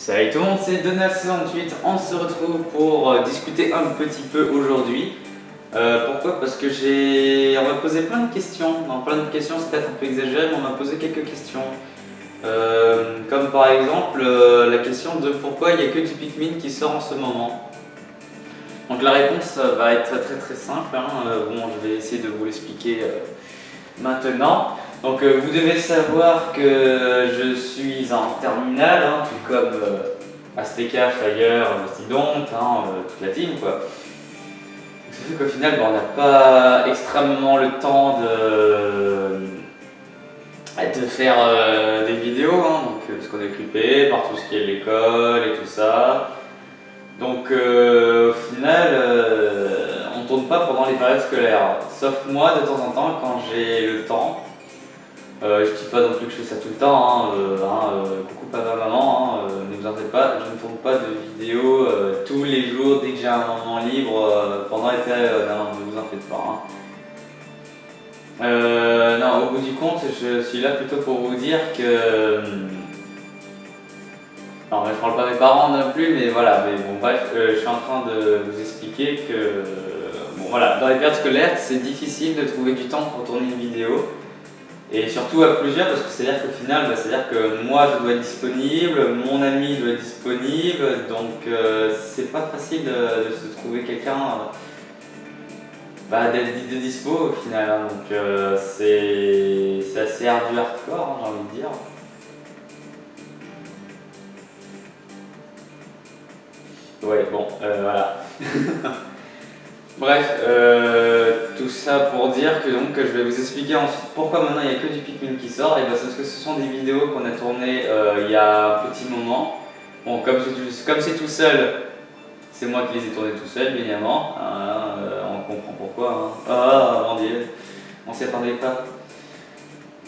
Salut tout le monde, c'est Donald68. On se retrouve pour discuter un petit peu aujourd'hui. Pourquoi? Parce que on m'a posé plein de questions. Non, plein de questions, c'est peut-être un peu exagéré, mais on m'a posé quelques questions. Comme par exemple la question de pourquoi il n'y a que du Pikmin qui sort en ce moment. Donc la réponse va être très très simple. Bon, je vais essayer de vous l'expliquer maintenant. Donc vous devez savoir que je suis en terminale, tout comme Azteca, Fire, Mastodonte, toute la team quoi. Donc, ça fait qu'au final on n'a pas extrêmement le temps de faire des vidéos, parce qu'on est occupé par tout ce qui est l'école et tout ça. Donc au final on tourne pas pendant les périodes scolaires, sauf moi de temps en temps quand j'ai le temps. Je dis pas non plus que je fais ça tout le temps, coucou papa maman, ne vous en faites pas, je ne tourne pas de vidéos tous les jours dès que j'ai un moment libre pendant les périodes, ne vous en faites pas. Non, au bout du compte, je suis là plutôt pour vous dire que... non, je parle pas de mes parents non plus, mais voilà, mais bon bref, je suis en train de vous expliquer que... bon voilà, dans les périodes scolaires, c'est difficile de trouver du temps pour tourner une vidéo. Et surtout à plusieurs, parce que c'est-à-dire qu'au final, c'est-à-dire que moi je dois être disponible, mon ami doit être disponible, donc c'est pas facile de se trouver quelqu'un de dispo au final, donc c'est assez ardu hardcore, j'ai envie de dire. Ouais, bon, voilà. Bref, tout ça pour dire que donc je vais vous expliquer ensuite pourquoi maintenant il n'y a que du Pikmin qui sort. Et c'est parce que ce sont des vidéos qu'on a tournées il y a un petit moment. Bon, comme c'est tout seul, c'est moi qui les ai tournées tout seul, bien évidemment. On comprend pourquoi. Ah mon dieu, on s'y attendait pas.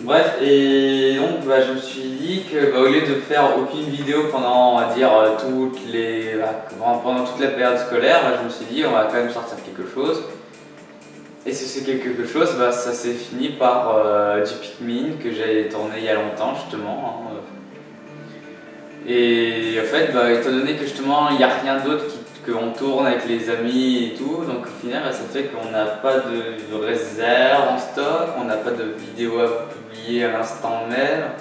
Bref, et donc je me suis dit que au lieu de faire aucune vidéo pendant, on va dire, pendant toute la période scolaire, je me suis dit on va quand même sortir quelque chose. Et c'est quelque chose, ça s'est fini par du Pikmin que j'ai tourné il y a longtemps justement. Et en fait, étant donné que justement il n'y a rien d'autre qu'on tourne avec les amis et tout, donc au final ça fait qu'on n'a pas de réserve en stock, on n'a pas de vidéo à publier à l'instant même.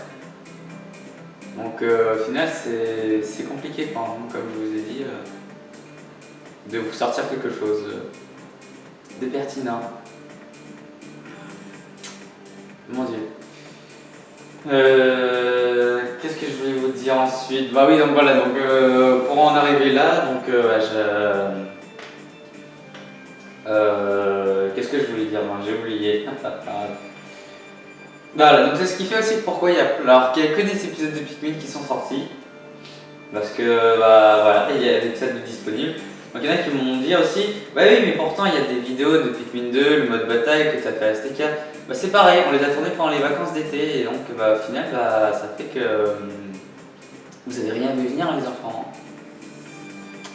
Donc au final c'est compliqué quand même, comme je vous ai dit, de vous sortir quelque chose de pertinent. Mon dieu. Qu'est-ce que je voulais vous dire ensuite? Bah oui, donc voilà, donc pour en arriver là, donc qu'est-ce que je voulais dire? J'ai oublié. Voilà, donc c'est ce qui fait aussi pourquoi il y a que des épisodes de Pikmin qui sont sortis. Parce que voilà, il y a des épisodes disponibles. Donc il y en a qui m'ont dit aussi, bah oui, mais pourtant il y a des vidéos de Pikmin 2, le mode bataille que tu as fait à STK. C'est pareil, on les a tournées pendant les vacances d'été, et donc au final ça fait que vous avez rien vu venir les enfants.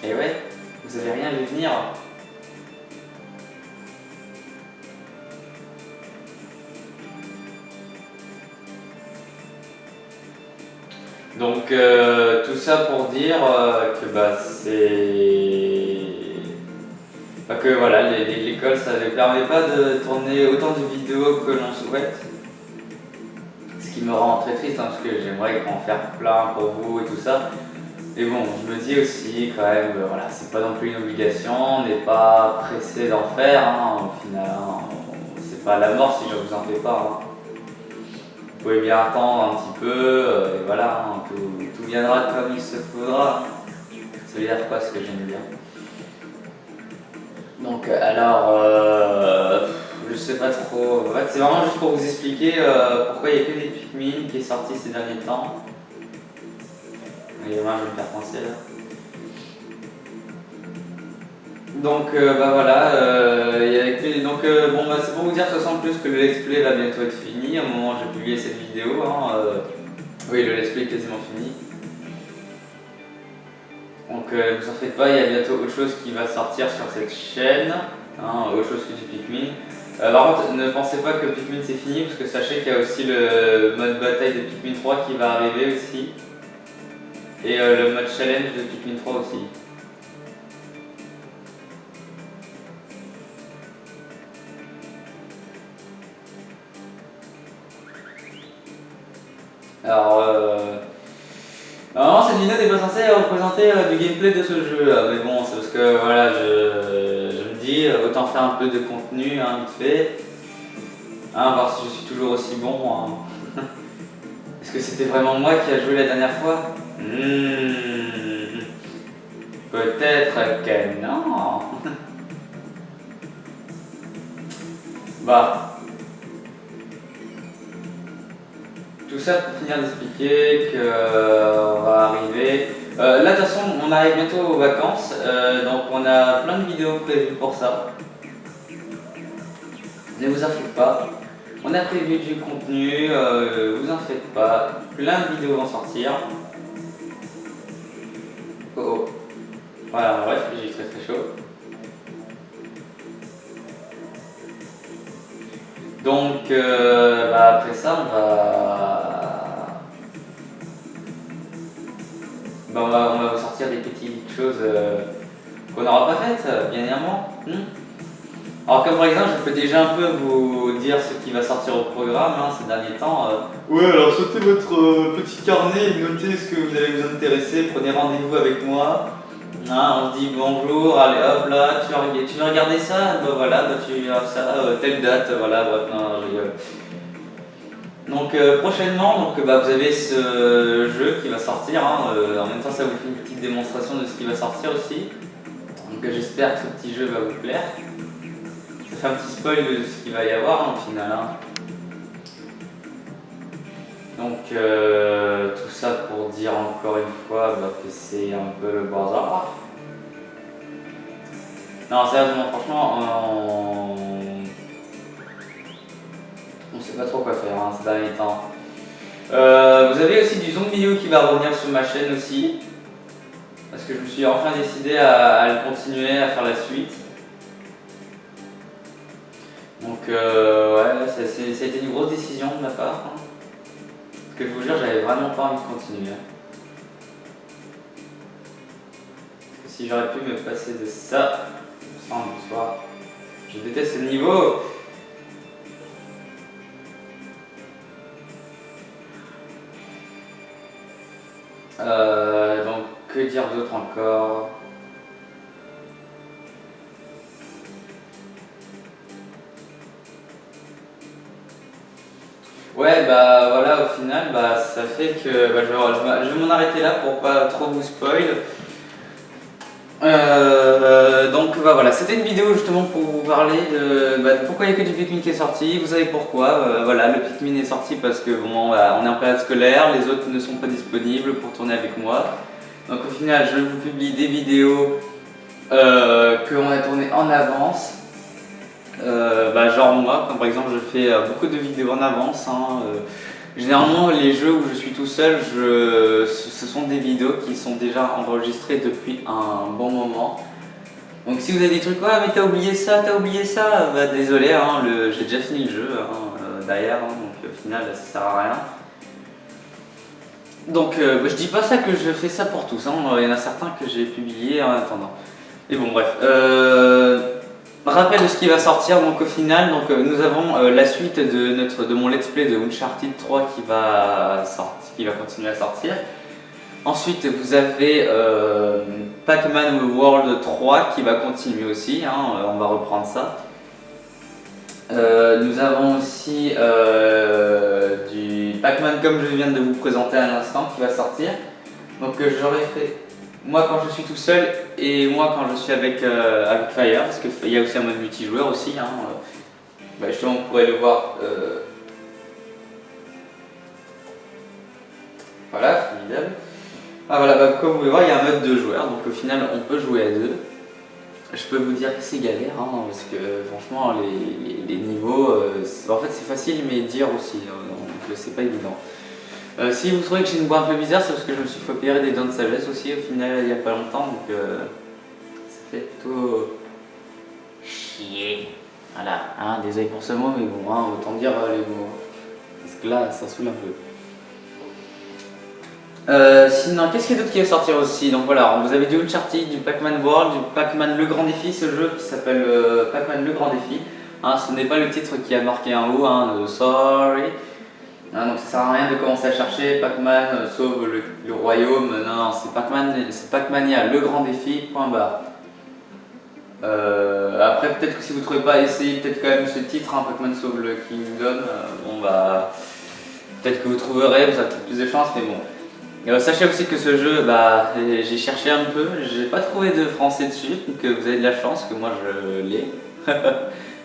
Et ouais, vous avez rien vu venir. Donc tout ça pour dire que que voilà, l'école ça ne permet pas de tourner autant de vidéos que l'on souhaite. Ce qui me rend très triste parce que j'aimerais en faire plein pour vous et tout ça. Et bon, je me dis aussi quand même, voilà, c'est pas non plus une obligation, on n'est pas pressé d'en faire, au final, c'est pas la mort si je vous en fais pas. Vous pouvez bien attendre un petit peu, et voilà, tout viendra comme il se faudra. Ça veut dire quoi ce que j'aime bien? Donc alors, je sais pas trop, en fait c'est vraiment juste pour vous expliquer pourquoi il n'y a que des Pikmin qui est sorti ces derniers temps. Et moi je vais me faire penser là. Donc voilà, c'est pour vous dire de toute façon plus que le let's play va bientôt être fini au moment où j'ai publié cette vidéo. Oui, le let's play est quasiment fini. Donc ne vous en faites pas, il y a bientôt autre chose qui va sortir sur cette chaîne, autre chose que du Pikmin. Par contre, ne pensez pas que Pikmin c'est fini, parce que sachez qu'il y a aussi le mode bataille de Pikmin 3 qui va arriver aussi. Et le mode challenge de Pikmin 3 aussi. Alors, normalement cette vidéo n'est pas censée représenter du gameplay de ce jeu, mais bon, c'est parce que voilà, je me dis, autant faire un peu de contenu, hein, vite fait, hein, voir si je suis toujours aussi bon. Hein. Est-ce que c'était vraiment moi qui a joué la dernière fois? Peut-être que non. Bah, tout ça pour finir d'expliquer qu'on va arriver. Là, de toute façon, on arrive bientôt aux vacances, donc on a plein de vidéos prévues pour ça. Ne vous en faites pas. On a prévu du contenu, vous en faites pas. Plein de vidéos vont sortir. Oh oh. Voilà, bref, j'ai très très chaud. Donc, bah, après ça, on va vous sortir des petites choses qu'on n'aura pas faites, bien évidemment. Alors, comme par exemple, je peux déjà un peu vous dire ce qui va sortir au programme ces derniers temps. Ouais, alors sautez votre petit carnet et notez ce que vous allez vous intéresser. Prenez rendez-vous avec moi. On se dit bonjour, allez hop là, tu veux regarder ça? Bah voilà, bah, tu as ça, telle date, voilà, bref, non, je rigole. Donc prochainement, donc, bah, vous avez ce jeu qui va sortir, en même temps ça vous fait une petite démonstration de ce qui va sortir aussi. Donc j'espère que ce petit jeu va vous plaire. Ça fait un petit spoil de ce qu'il va y avoir au final. Donc tout ça pour dire encore une fois que c'est un peu le bazar. Non, sérieusement, franchement, on sait pas trop quoi faire ces derniers temps. Vous avez aussi du Zombie qui va revenir sur ma chaîne aussi. Parce que je me suis enfin décidé à le continuer, à faire la suite. Donc ouais, ça a été une grosse décision de ma part. Parce que je vous jure, j'avais vraiment pas envie de continuer. Parce que si j'aurais pu me passer de ça, bonsoir. Je déteste ce niveau. Donc que dire d'autre encore? Ouais, bah voilà, au final, bah, ça fait que je vais m'en arrêter là pour pas trop vous spoil. Donc bah, voilà, c'était une vidéo justement pour vous parler de pourquoi il n'y a que du Pikmin qui est sorti. Vous savez pourquoi, voilà, le Pikmin est sorti parce que bon, voilà, on est en période scolaire, les autres ne sont pas disponibles pour tourner avec moi. Donc au final, je vous publie des vidéos qu'on a tournées en avance. Genre moi, comme par exemple je fais beaucoup de vidéos en avance. Généralement les jeux où je suis tout seul, ce sont des vidéos qui sont déjà enregistrées depuis un bon moment. Donc si vous avez des trucs, ouais mais t'as oublié ça, bah désolé, j'ai déjà fini le jeu derrière, donc au final ça sert à rien. Donc je dis pas ça que je fais ça pour tous, il y en a certains que j'ai publiés en attendant. Et bon bref. Rappel de ce qui va sortir, donc au final, nous avons la suite de mon let's play de Uncharted 3 qui va continuer à sortir. Ensuite, vous avez Pac-Man World 3 qui va continuer aussi, on va reprendre ça. Nous avons aussi du Pac-Man comme je viens de vous présenter à l'instant qui va sortir. Donc j'aurais fait moi quand je suis tout seul et moi quand je suis avec Fire, parce qu'il y a aussi un mode multijoueur aussi. Justement vous pourrez le voir. Voilà, formidable. Voilà, comme vous pouvez voir, il y a un mode de joueur, donc au final on peut jouer à deux. Je peux vous dire que c'est galère, parce que franchement les niveaux, en fait c'est facile mais dur aussi, donc c'est pas évident. Si vous trouvez que j'ai une voix un peu bizarre, c'est parce que je me suis fait opérer des dents de sagesse aussi au final il n'y a pas longtemps, donc ça fait tout chier. Voilà, désolé pour ce mot, mais bon, autant dire les mots. Parce que là, ça saoule un peu. Sinon, qu'est-ce qu'il y a d'autre qui va sortir aussi? Donc voilà, vous avez du Uncharted, du Pac-Man World, du Pac-Man Le Grand Défi, ce jeu qui s'appelle Pac-Man Le Grand Défi. Hein, ce n'est pas le titre qui a marqué en haut, hein, sorry. Hein, donc ça sert à rien de commencer à chercher Pac-Man sauve le royaume. Non, non, c'est Pac-Mania Le Grand Défi, point barre. Après, peut-être que si vous ne trouvez pas, essayez peut-être quand même ce titre, hein, Pac-Man sauve le Kingdom. Bon bah, peut-être que vous trouverez, vous avez peut-être plus de chance, mais bon. Sachez aussi que ce jeu, bah, j'ai cherché un peu, j'ai pas trouvé de français dessus, donc vous avez de la chance que moi je l'ai.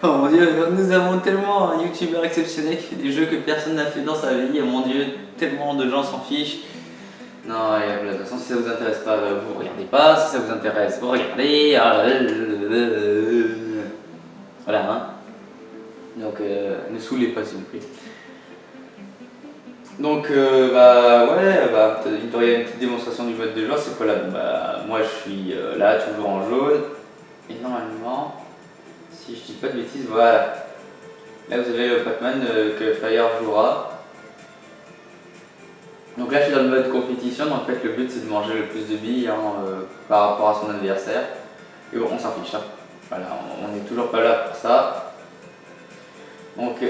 Oh mon dieu, nous avons tellement un youtubeur exceptionnel qui fait des jeux que personne n'a fait dans sa vie, oh mon dieu, tellement de gens s'en fichent. Non, de toute façon, si ça vous intéresse pas, vous regardez pas, si ça vous intéresse, vous regardez. Voilà, hein. Donc, ne saoulez pas s'il vous plaît. Donc bah ouais, bah, il y a une petite démonstration du mode de jeu, c'est quoi là? Bah, moi je suis là, toujours en jaune, et normalement, si je dis pas de bêtises, voilà. Là vous avez le Pac-Man que Fire jouera. Donc là je suis dans le mode compétition, donc en fait le but c'est de manger le plus de billes hein, par rapport à son adversaire. Et bon, on s'en fiche, hein. Voilà, on n'est toujours pas là pour ça. Donc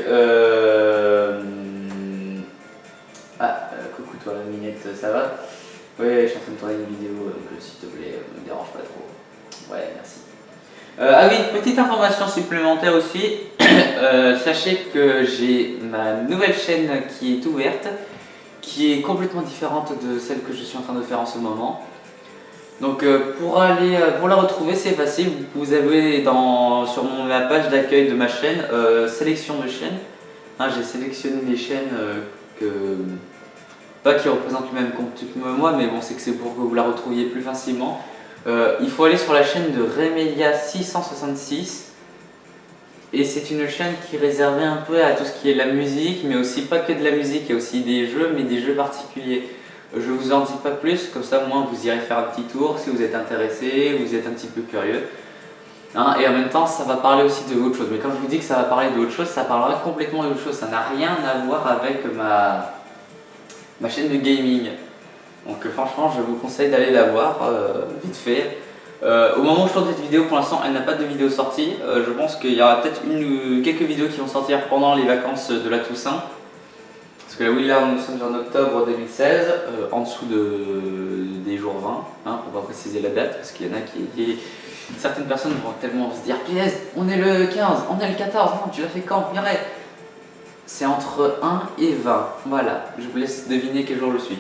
coucou toi la minette, ça va? Ouais, je suis en train de tourner une vidéo, donc s'il te plaît, ne me dérange pas trop. Ouais, merci. Ah oui, petite information supplémentaire aussi. Sachez que j'ai ma nouvelle chaîne qui est ouverte, qui est complètement différente de celle que je suis en train de faire en ce moment. Donc pour la retrouver, c'est facile. Vous avez sur ma page d'accueil de ma chaîne, sélection de chaînes. Hein, j'ai sélectionné les chaînes pas qui représentent le même contenu que moi, mais bon, c'est que c'est pour que vous la retrouviez plus facilement. Il faut aller sur la chaîne de Remelia 666. Et c'est une chaîne qui est réservée un peu à tout ce qui est la musique, mais aussi pas que de la musique, il y a aussi des jeux, mais des jeux particuliers. Je vous en dis pas plus, comme ça au moins vous irez faire un petit tour si vous êtes intéressé, vous êtes un petit peu curieux. Hein, et en même temps, ça va parler aussi de autre chose. Mais quand je vous dis que ça va parler d'autre chose, ça parlera complètement d'autre chose. Ça n'a rien à voir avec ma chaîne de gaming. Donc franchement, je vous conseille d'aller la voir vite fait. Au moment où je tourne cette vidéo, pour l'instant, elle n'a pas de vidéo sortie. Je pense qu'il y aura peut-être quelques vidéos qui vont sortir pendant les vacances de la Toussaint. Parce que oui, là, nous sommes en octobre 2016, en dessous des jours 20, hein, on va préciser la date, parce qu'il y en a certaines personnes vont tellement se dire « Pièce, on est le 15, on est le 14, non, tu l'as fait quand, Mireille ?» C'est entre 1 et 20, voilà, je vous laisse deviner quel jour je suis.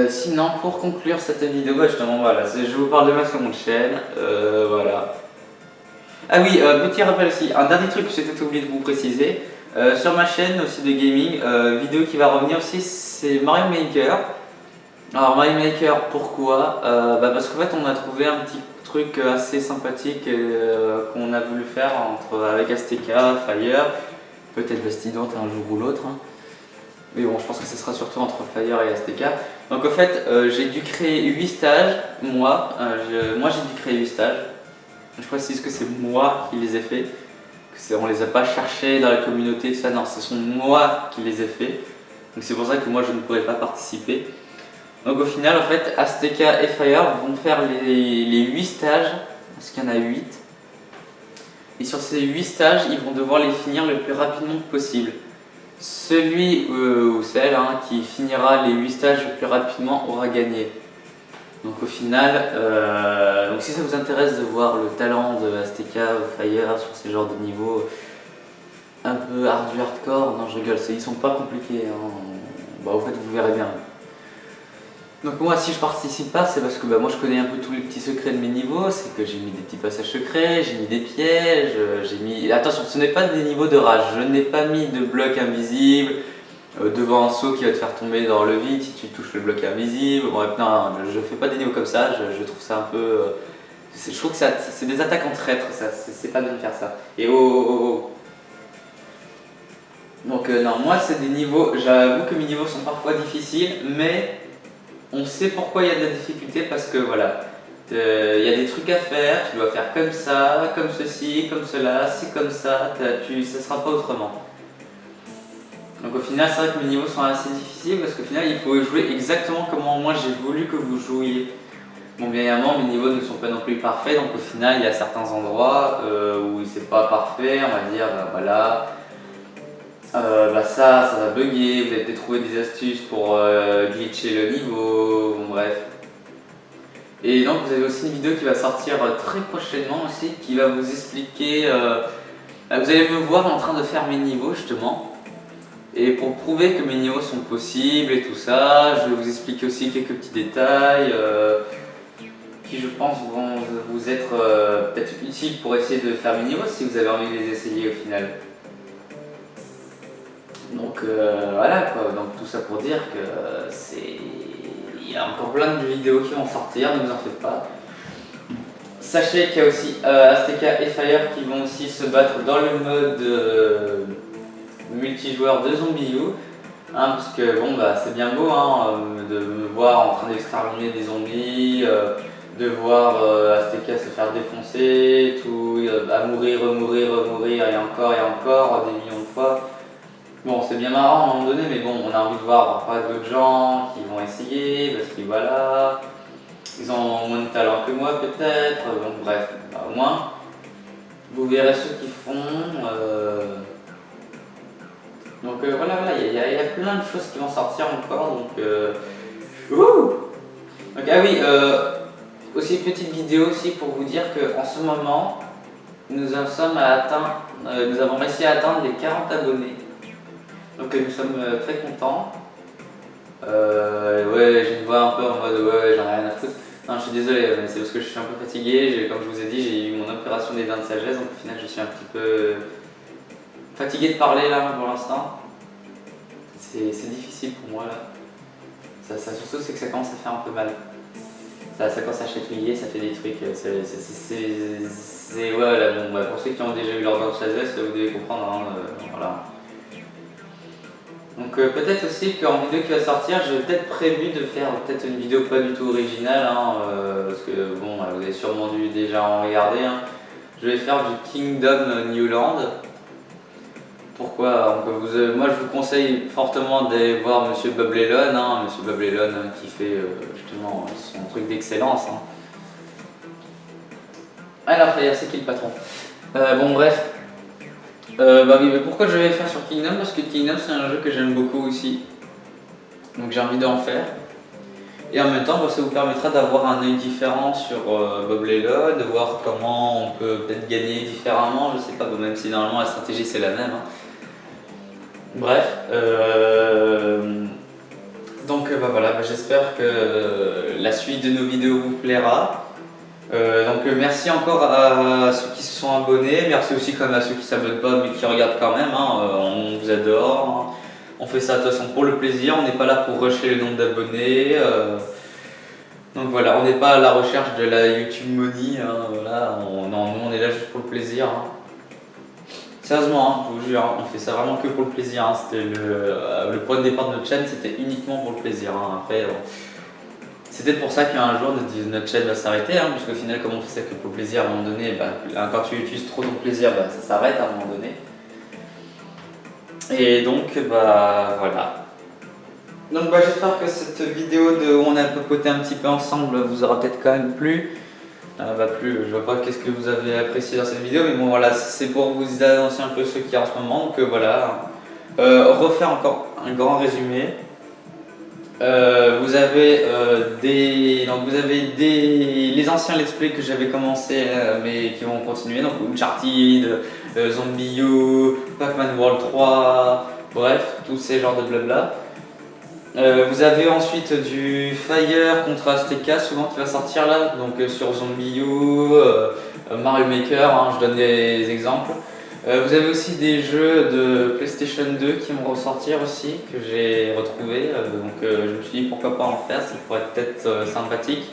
Sinon, pour conclure cette vidéo, bah, justement, voilà, je vous parle de ma seconde chaîne, voilà. Ah oui, petit rappel aussi, un dernier truc que j'ai peut-être oublié de vous préciser, sur ma chaîne aussi de gaming, vidéo qui va revenir aussi, c'est Mario Maker. Alors Mario Maker, pourquoi? Parce qu'en fait on a trouvé un petit truc assez sympathique qu'on a voulu faire avec STK, Fire, peut-être Bastidante un jour ou l'autre. Hein. Mais bon, je pense que ce sera surtout entre Fire et STK. Donc en fait, j'ai dû créer 8 stages, moi j'ai dû créer 8 stages. Je précise que c'est moi qui les ai faits. On les a pas cherchés dans la communauté, tout ça, non, ce sont moi qui les ai faits. Donc c'est pour ça que moi je ne pourrais pas participer. Donc au final, en fait, Azteca et Fire vont faire les 8 stages, parce qu'il y en a 8. Et sur ces 8 stages, ils vont devoir les finir le plus rapidement possible. Celui ou celle qui finira les 8 stages le plus rapidement aura gagné. Donc au final, donc si ça vous intéresse de voir le talent de Azteca ou Fire sur ces genres de niveaux un peu hardcore, non je rigole, ils sont pas compliqués, hein. Bah au fait vous verrez bien. Donc moi si je participe pas, c'est parce que moi je connais un peu tous les petits secrets de mes niveaux, c'est que j'ai mis des petits passages secrets, j'ai mis des pièges, j'ai mis... Attention, ce n'est pas des niveaux de rage, je n'ai pas mis de blocs invisibles, devant un saut qui va te faire tomber dans le vide si tu touches le bloc invisible. Bref, non, je fais pas des niveaux comme ça, je trouve ça un peu... je trouve que c'est des attaques en traître, c'est pas bien de faire ça. Et Donc non, moi c'est des niveaux, j'avoue que mes niveaux sont parfois difficiles, mais on sait pourquoi il y a de la difficulté, parce que voilà, il y a des trucs à faire, tu dois faire comme ça, comme ceci, comme cela, c'est comme ça, ça sera pas autrement. Donc au final, c'est vrai que mes niveaux sont assez difficiles parce qu'au final, il faut jouer exactement comment moi j'ai voulu que vous jouiez. Bon, bien évidemment, mes niveaux ne sont pas non plus parfaits, donc au final, il y a certains endroits où c'est pas parfait, on va dire, voilà. Ça va bugger, vous allez peut-être trouver des astuces pour glitcher le niveau, bon bref. Et donc vous avez aussi une vidéo qui va sortir très prochainement aussi, qui va vous expliquer, vous allez me voir en train de faire mes niveaux justement. Et pour prouver que mes niveaux sont possibles et tout ça, je vais vous expliquer aussi quelques petits détails qui je pense vont vous être peut-être utiles pour essayer de faire mes niveaux si vous avez envie de les essayer au final. Donc voilà quoi, donc tout ça pour dire que il y a encore plein de vidéos qui vont sortir, ne vous en faites pas. Sachez qu'il y a aussi Azteca et Fire qui vont aussi se battre dans le mode multijoueur de ZombiU. Parce que bon bah c'est bien beau de me voir en train d'exterminer des zombies, de voir Azteca se faire défoncer, tout, à mourir, remourir, remourir et encore des millions de fois. Bon, c'est bien marrant à un moment donné, mais bon, on a envie de voir pas d'autres gens qui vont essayer, parce que voilà, ils ont moins de talent que moi peut-être, donc bref, bah, au moins, vous verrez ceux qui font. Donc voilà, il y a plein de choses qui vont sortir encore, donc donc ah oui, aussi une petite vidéo aussi pour vous dire qu'en ce moment, nous avons réussi à atteindre les 40 abonnés. Donc nous sommes très contents. Ouais, j'ai une voix un peu en mode ouais, j'en ai rien à foutre. Non, je suis désolé, mais c'est parce que je suis un peu fatigué. Comme je vous ai dit, j'ai eu mon opération des dents de sagesse, donc au final, je suis un petit peu fatigué de parler là pour l'instant. C'est difficile pour moi là. Surtout, c'est que ça commence à faire un peu mal. Ça commence à chatouiller, ça fait des trucs. Voilà, bon, bah, pour ceux qui ont déjà eu leur dents de sagesse, vous devez comprendre. Voilà. Donc peut-être aussi qu'en vidéo qui va sortir, j'ai peut-être prévu de faire peut-être une vidéo pas du tout originale, parce que bon, vous avez sûrement dû déjà en regarder. Je vais faire du Kingdom New Land. Pourquoi moi je vous conseille fortement d'aller voir Monsieur Boblelon, Monsieur Boblelon qui fait justement son truc d'excellence. Alors Fire, c'est qui le patron? Bon bref. Bah oui, mais pourquoi je vais faire sur Kingdom? Parce que Kingdom c'est un jeu que j'aime beaucoup aussi. Donc j'ai envie d'en faire. Et en même temps, ça vous permettra d'avoir un œil différent sur Boblelon, de voir comment on peut peut-être gagner différemment, je sais pas, même si normalement la stratégie c'est la même. Bref. Donc voilà, j'espère que la suite de nos vidéos vous plaira. Merci encore à ceux qui se sont abonnés, merci aussi quand même à ceux qui ne s'abonnent pas mais qui regardent quand même, on vous adore, on fait ça de toute façon pour le plaisir, on n'est pas là pour rusher le nombre d'abonnés, donc voilà, on n'est pas à la recherche de la YouTube money, voilà, non, nous on est là juste pour le plaisir. Sérieusement, je vous jure, on fait ça vraiment que pour le plaisir, c'était le point de départ de notre chaîne, c'était uniquement pour le plaisir, après... C'est peut-être pour ça qu'un jour notre chaîne va s'arrêter, puisqu'au final, comme on fait ça que pour le plaisir, à un moment donné, quand tu utilises trop ton plaisir, ça s'arrête à un moment donné. Et donc, voilà. Donc, j'espère que cette vidéo où on a papoté un petit peu ensemble vous aura peut-être quand même plu. Je vois pas qu'est-ce que vous avez apprécié dans cette vidéo, mais bon, voilà, c'est pour vous annoncer un peu ce qu'il y a en ce moment. Donc, voilà. Refaire encore un grand résumé. Vous avez les anciens let's play que j'avais commencé mais qui vont continuer, donc Uncharted, ZombiU, Pac-Man World 3, bref, tous ces genres de blabla. Vous avez ensuite du Fire contre Azteca souvent qui va sortir là, donc sur ZombiU, Mario Maker, je donne des exemples. Vous avez aussi des jeux de PlayStation 2 qui vont ressortir aussi, que j'ai retrouvés, je me suis dit pourquoi pas en faire, ça pourrait être peut-être sympathique.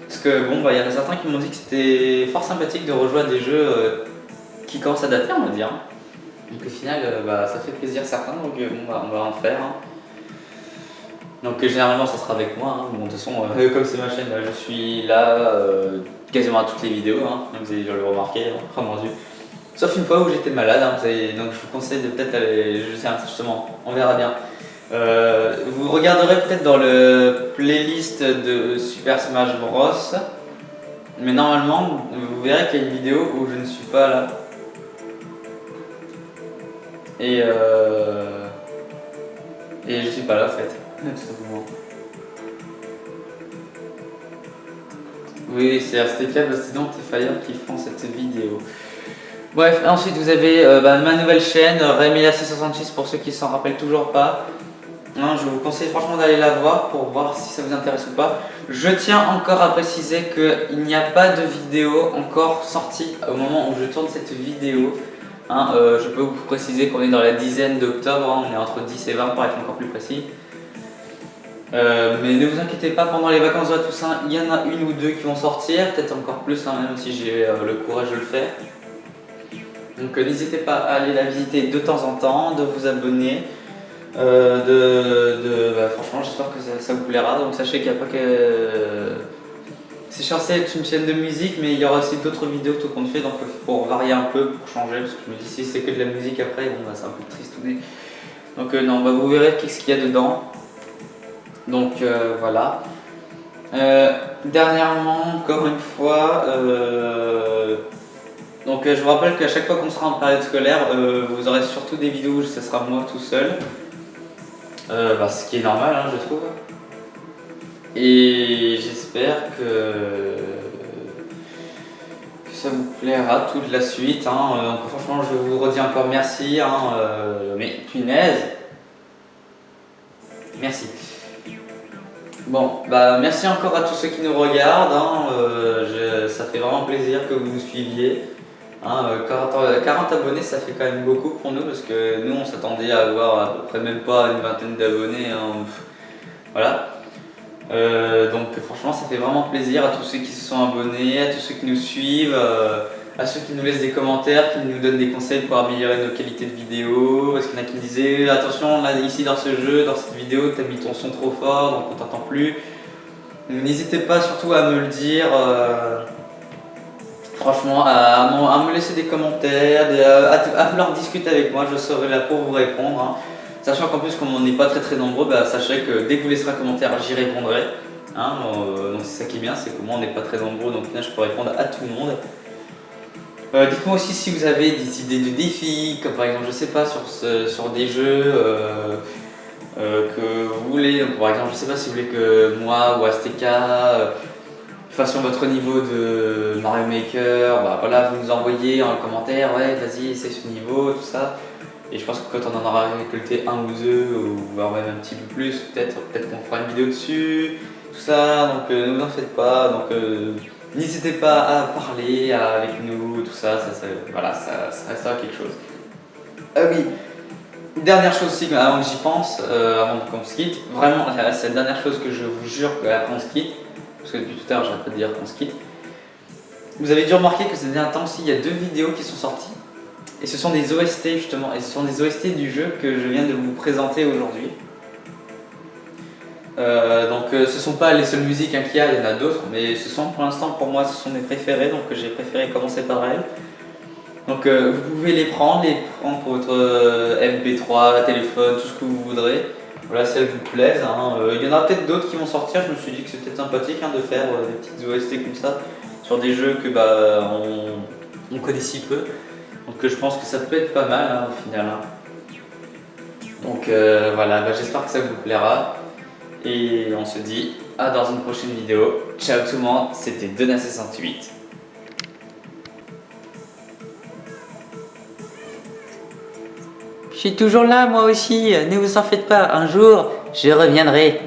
Parce que il y en a certains qui m'ont dit que c'était fort sympathique de rejouer à des jeux qui commencent à dater, on va dire. Donc au final, ça fait plaisir certains, donc on va en faire. Donc généralement ça sera avec moi, de toute façon comme c'est ma chaîne, je suis là quasiment à toutes les vidéos, vous avez dû le remarquer, oh mon dieu. Sauf une fois où j'étais malade, hein, donc je vous conseille de peut-être aller, je sais, justement, on verra bien. Vous regarderez peut-être dans le playlist de Super Smash Bros. Mais normalement, vous verrez qu'il y a une vidéo où je ne suis pas là. Et je suis pas là en fait, tout simplement. Oui, c'est RSTK, Bastidon et Fire qui font cette vidéo. Bref, ensuite vous avez ma nouvelle chaîne, Rémi666 pour ceux qui s'en rappellent toujours pas. Non, je vous conseille franchement d'aller la voir pour voir si ça vous intéresse ou pas. Je tiens encore à préciser qu'il n'y a pas de vidéo encore sortie au moment où je tourne cette vidéo. Hein, je peux vous préciser qu'on est dans la dizaine d'octobre, hein, on est entre 10 et 20 pour être encore plus précis. Mais ne vous inquiétez pas, pendant les vacances de la Toussaint, il y en a une ou deux qui vont sortir, peut-être encore plus, hein, même si j'ai le courage de le faire. Donc n'hésitez pas à aller la visiter de temps en temps, de vous abonner. Franchement, j'espère que ça vous plaira. Donc sachez qu'il n'y a pas que. C'est censé être une chaîne de musique, mais il y aura aussi d'autres vidéos tout compte fait, donc pour varier un peu, pour changer, parce que je me dis si c'est que de la musique après, bon bah c'est un peu tristouné. Donc non, bah, vous verrez qu'est-ce qu'il y a dedans. Donc voilà. Dernièrement, encore une fois, donc je vous rappelle qu'à chaque fois qu'on sera en période scolaire, vous aurez surtout des vidéos où ce sera moi tout seul. Ce qui est normal, hein, je trouve. Et j'espère que ça vous plaira toute la suite. Hein. Donc franchement, je vous redis encore merci. Hein, mais punaise, merci. Bon, bah merci encore à tous ceux qui nous regardent. Hein. Ça fait vraiment plaisir que vous nous suiviez. Hein, 40 abonnés, ça fait quand même beaucoup pour nous parce que nous on s'attendait à avoir à peu près même pas une vingtaine d'abonnés. Hein. Voilà. Donc franchement ça fait vraiment plaisir à tous ceux qui se sont abonnés, à tous ceux qui nous suivent, à ceux qui nous laissent des commentaires, qui nous donnent des conseils pour améliorer nos qualités de vidéo. Parce qu'il y en a qui me disaient attention là ici dans ce jeu, dans cette vidéo t'as mis ton son trop fort donc on t'entend plus. N'hésitez pas surtout à me le dire. Franchement, à me laisser des commentaires, à vouloir discuter avec moi, je serai là pour vous répondre. Hein. Sachant qu'en plus, comme on n'est pas très nombreux, bah, sachez que dès que vous laisserez un commentaire, j'y répondrai. Hein. Donc c'est ça qui est bien, c'est que moi on n'est pas très nombreux, donc là je peux répondre à tout le monde. Dites-moi aussi si vous avez des idées de défis, comme par exemple, je sais pas, sur des jeux que vous voulez. Donc, par exemple, je sais pas si vous voulez que moi ou ASTK fassions votre niveau de Mario Maker, bah voilà, vous nous envoyez en commentaire, ouais, vas-y, essaye ce niveau, tout ça. Et je pense que quand on en aura récolté un ou deux, ou voire même un petit peu plus, peut-être qu'on fera une vidéo dessus, tout ça. Donc ne vous en faites pas. Donc n'hésitez pas à parler avec nous, tout ça. Voilà, ça restera quelque chose. Ah oui. Dernière chose aussi, avant que j'y pense, avant qu'on se quitte, vraiment, c'est la dernière chose que je vous jure qu'après on se quitte. Parce que depuis tout à l'heure j'arrête pas de dire qu'on se quitte. Vous avez dû remarquer que ces derniers temps-ci, il y a 2 vidéos qui sont sorties. Et ce sont des OST justement, et ce sont des OST du jeu que je viens de vous présenter aujourd'hui. Ce sont pas les seules musiques qu'il y a, il y en a d'autres, mais ce sont pour l'instant pour moi ce sont mes préférées, donc j'ai préféré commencer par elles. Donc vous pouvez les prendre pour votre MP3, téléphone, tout ce que vous voudrez. Voilà, si elles vous plaisent. Hein. Il y en a peut-être d'autres qui vont sortir, je me suis dit que c'était sympathique de faire des petites OST comme ça sur des jeux que on connaît si peu. Donc je pense que ça peut être pas mal au final. Donc voilà, j'espère que ça vous plaira. Et on se dit à dans une prochaine vidéo. Ciao tout le monde, c'était Dona68. Je suis toujours là moi aussi, ne vous en faites pas, un jour je reviendrai.